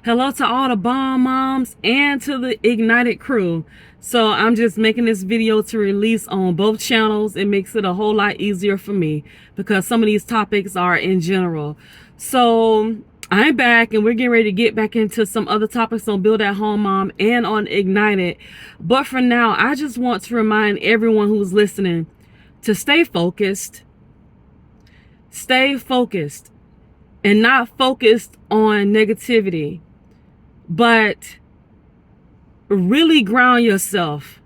Hello to all the bomb moms and to the Ignited crew. So I'm just making this video to release on both channels. It makes it a whole lot easier for me because some of these topics are in general. So I'm back and we're getting ready to get back into some other topics on Build at Home Mom and on Ignited. But for now, I just want to remind everyone who's listening to stay focused. Stay focused and not focused on negativity, but really ground yourself.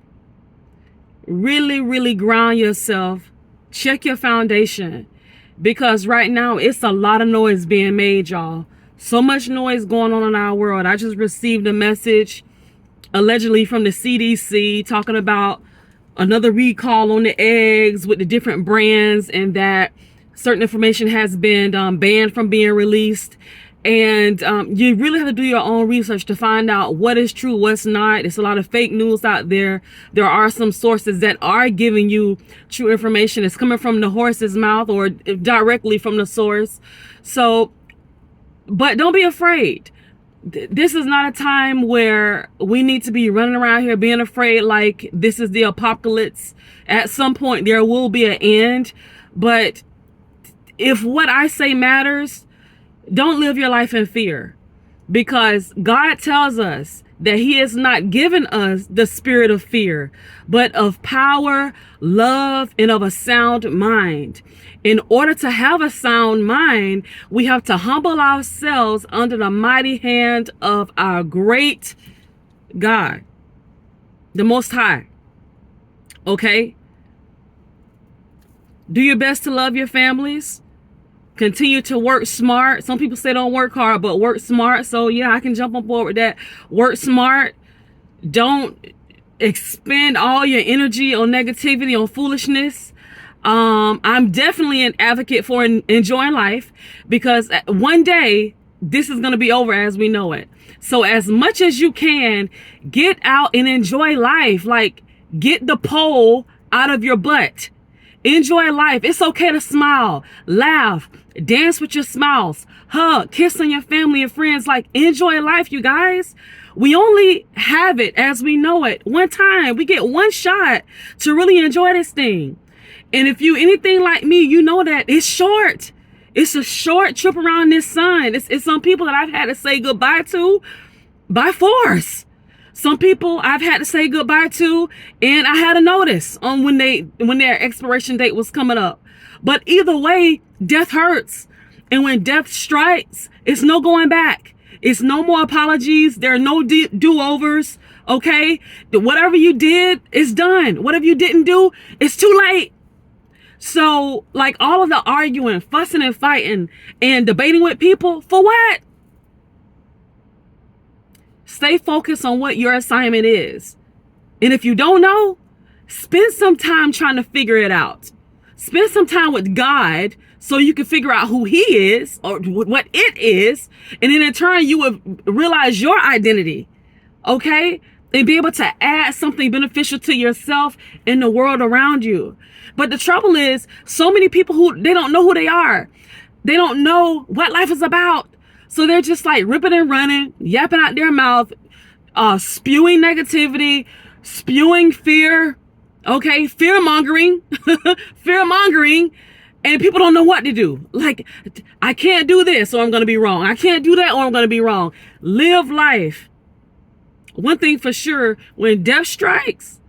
Really ground yourself. Check your foundation, because right now it's a lot of noise being made, y'all. So much noise going on in our world. I just received a message allegedly from the CDC talking about another recall on the eggs with the different brands, and that certain information has been banned from being released. And you really have to do your own research to find out what is true, what's not. It's a lot of fake news out there. There are some sources that are giving you true information. It's coming from the horse's mouth or directly from the source. So, but don't be afraid. This is not a time where we need to be running around here being afraid like this is the apocalypse. At some point there will be an end, but if what I say matters, don't live your life in fear, because God tells us that he has not given us the spirit of fear, but of power, love, and of a sound mind. In order to have a sound mind, we have to humble ourselves under the mighty hand of our great God, the Most High. Okay? Do your best to love your families. Continue to work smart. Some people say don't work hard, but work smart. So yeah, I can jump on board with that. Work smart. Don't expend all your energy on negativity, on foolishness. I'm definitely an advocate for enjoying life, because one day this is going to be over as we know it. So as much as you can, get out and enjoy life. Like, get the pole out of your butt. Enjoy life. It's okay to smile, laugh, dance with your spouse, hug, kiss on your family and friends. Like, enjoy life, you guys. We only have it as we know it one time. We get one shot to really enjoy this thing. And if you anything like me, you know that it's short. It's a short trip around this sun. It's some people that I've had to say goodbye to by force. Some people I've had to say goodbye to, and I had a notice on when their expiration date was coming up. But either way, death hurts. And when death strikes, it's no going back. It's no more apologies. There are no do-overs. Okay? Whatever you did is done. Whatever you didn't do, it's too late. So, like, all of the arguing, fussing and fighting and debating with people, for what? Stay focused on what your assignment is. And if you don't know, spend some time trying to figure it out. Spend some time with God so you can figure out who he is or what it is. And then in turn, you will realize your identity. Okay? And be able to add something beneficial to yourself and the world around you. But the trouble is, so many people they don't know who they are. They don't know what life is about. So they're just like ripping and running, yapping out their mouth, spewing negativity, spewing fear, okay, fear mongering, and people don't know what to do. Like, I can't do this or I'm going to be wrong. I can't do that or I'm going to be wrong. Live life. One thing for sure, when death strikes,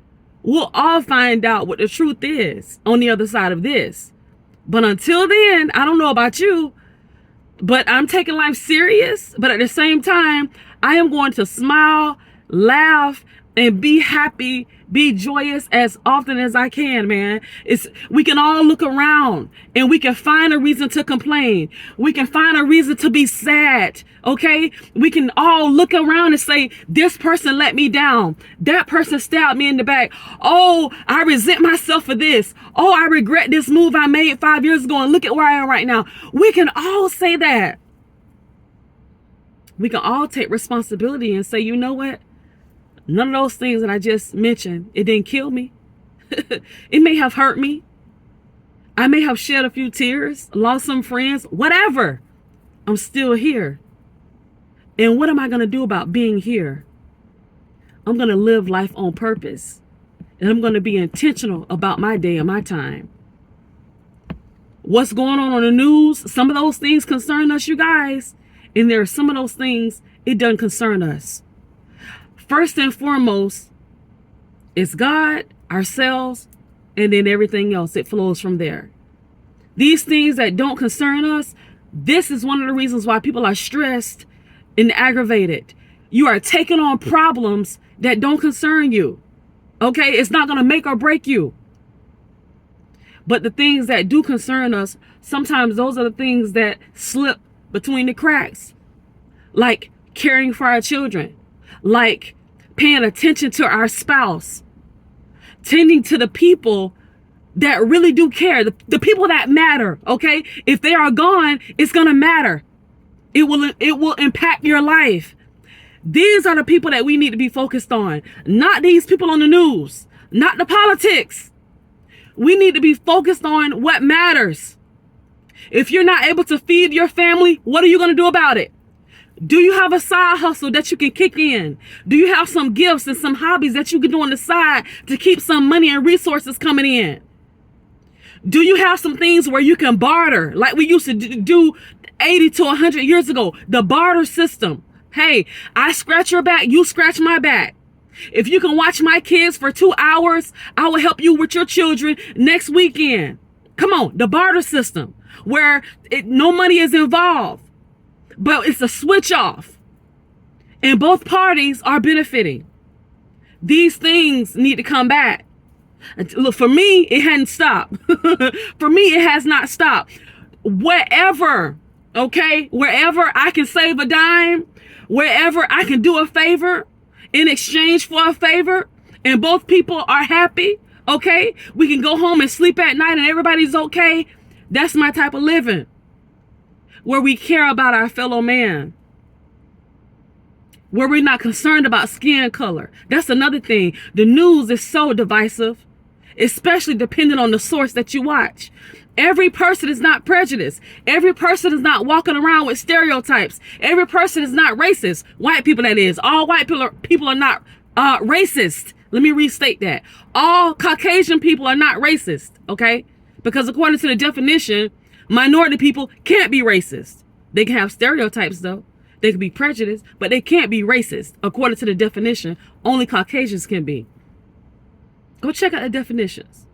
we'll all find out what the truth is on the other side of this. But until then, I don't know about you, but I'm taking life serious. But at the same time, I am going to smile, laugh, and be happy, be joyous as often as I can, man. We can all look around and we can find a reason to complain. We can find a reason to be sad, okay? We can all look around and say, this person let me down. That person stabbed me in the back. Oh, I resent myself for this. Oh, I regret this move I made 5 years ago and look at where I am right now. We can all say that. We can all take responsibility and say, you know what? None of those things that I just mentioned, it didn't kill me. It may have hurt me. I may have shed a few tears, lost some friends, whatever. I'm still here. And what am I going to do about being here? I'm going to live life on purpose. And I'm going to be intentional about my day and my time. What's going on the news? Some of those things concern us, you guys. And there are some of those things it doesn't concern us. First and foremost, it's God, ourselves, and then everything else. It flows from there. These things that don't concern us, this is one of the reasons why people are stressed and aggravated. You are taking on problems that don't concern you. Okay? It's not going to make or break you. But the things that do concern us, sometimes those are the things that slip between the cracks. Like caring for our children. Like paying attention to our spouse. Tending to the people that really do care. The people that matter. Okay? If they are gone, it's going to matter. It will impact your life. These are the people that we need to be focused on. Not these people on the news. Not the politics. We need to be focused on what matters. If you're not able to feed your family, what are you going to do about it? Do you have a side hustle that you can kick in? Do you have some gifts and some hobbies that you can do on the side to keep some money and resources coming in? Do you have some things where you can barter like we used to do 80 to 100 years ago? The barter system. Hey, I scratch your back, you scratch my back. If you can watch my kids for 2 hours, I will help you with your children next weekend. Come on, the barter system where no money is involved, but it's a switch off and both parties are benefiting. These things need to come back. Look, for me, it hadn't stopped. For me, it has not stopped. Wherever I can save a dime, wherever I can do a favor in exchange for a favor, and both people are happy, okay? We can go home and sleep at night and everybody's okay. That's my type of living, where we care about our fellow man, where we're not concerned about skin color. That's another thing. The news is so divisive, especially depending on the source that you watch. Every person is not prejudiced. Every person is not walking around with stereotypes. Every person is not racist. White people, that is. All white people are not racist. Let me restate that. All Caucasian people are not racist, okay? Because according to the definition, minority people can't be racist. They can have stereotypes, though. They can be prejudiced, but they can't be racist. According to the definition, only Caucasians can be. Go check out the definitions.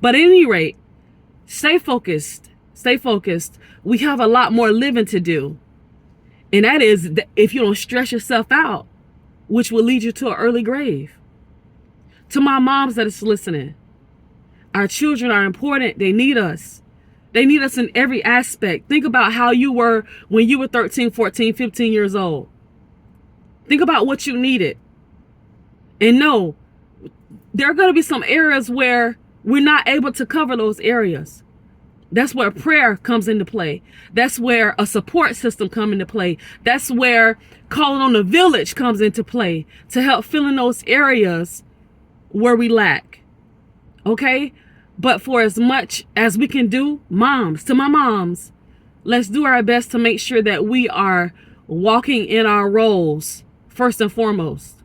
But at any rate, stay focused. Stay focused. We have a lot more living to do. And that is if you don't stress yourself out, which will lead you to an early grave. To my moms that is listening, our children are important. They need us. They need us in every aspect. Think about how you were when you were 13, 14, 15 years old. Think about what you needed. And no, there are going to be some areas where we're not able to cover those areas. That's where prayer comes into play. That's where a support system comes into play. That's where calling on the village comes into play to help fill in those areas where we lack. Okay? But for as much as we can do, moms, to my moms, let's do our best to make sure that we are walking in our roles first and foremost.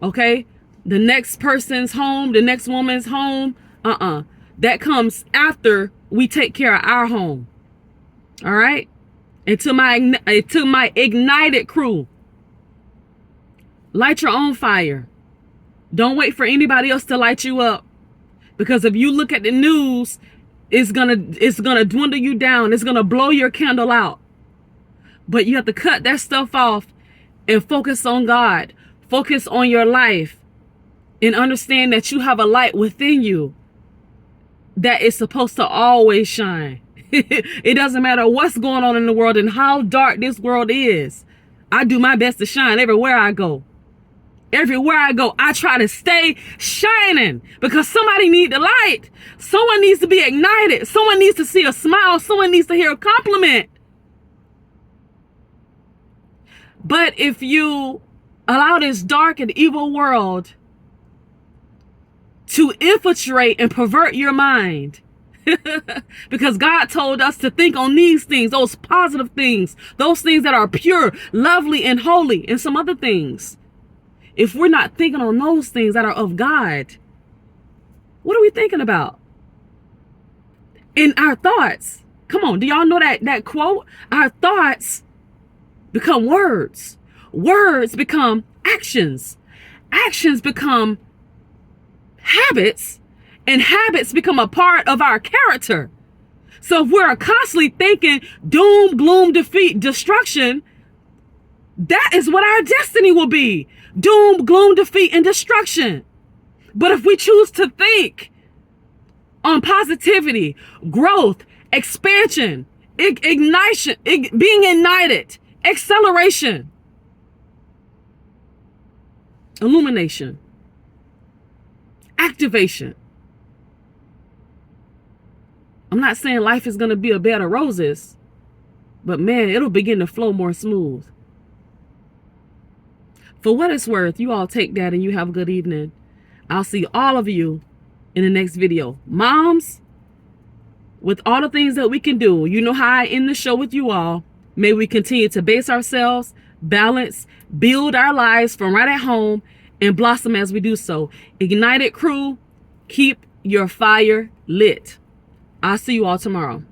Okay? The next person's home, the next woman's home, that comes after we take care of our home. All right? And to my ignited crew, light your own fire. Don't wait for anybody else to light you up. Because if you look at the news, it's gonna dwindle you down. It's gonna blow your candle out. But you have to cut that stuff off and focus on God. Focus on your life. And understand that you have a light within you that is supposed to always shine. It doesn't matter what's going on in the world and how dark this world is. I do my best to shine everywhere I go. Everywhere I go, I try to stay shining because somebody needs the light. Someone needs to be ignited. Someone needs to see a smile. Someone needs to hear a compliment. But if you allow this dark and evil world to infiltrate and pervert your mind, Because God told us to think on these things, those positive things, those things that are pure, lovely, and holy, and some other things. If we're not thinking on those things that are of God, what are we thinking about? In our thoughts. Come on, do y'all know that quote? Our thoughts become words. Words become actions. Actions become habits, and habits become a part of our character. So if we're constantly thinking doom, gloom, defeat, destruction, that is what our destiny will be. Doom, gloom, defeat, and destruction. But if we choose to think on positivity, growth, expansion, ignition, being ignited, acceleration, illumination, activation. I'm not saying life is going to be a bed of roses, but man, it'll begin to flow more smooth. For what it's worth, you all take that and you have a good evening. I'll see all of you in the next video. Moms, with all the things that we can do, you know how I end the show with you all. May we continue to base ourselves, balance, build our lives from right at home, and blossom as we do so. Ignited crew, keep your fire lit. I'll see you all tomorrow.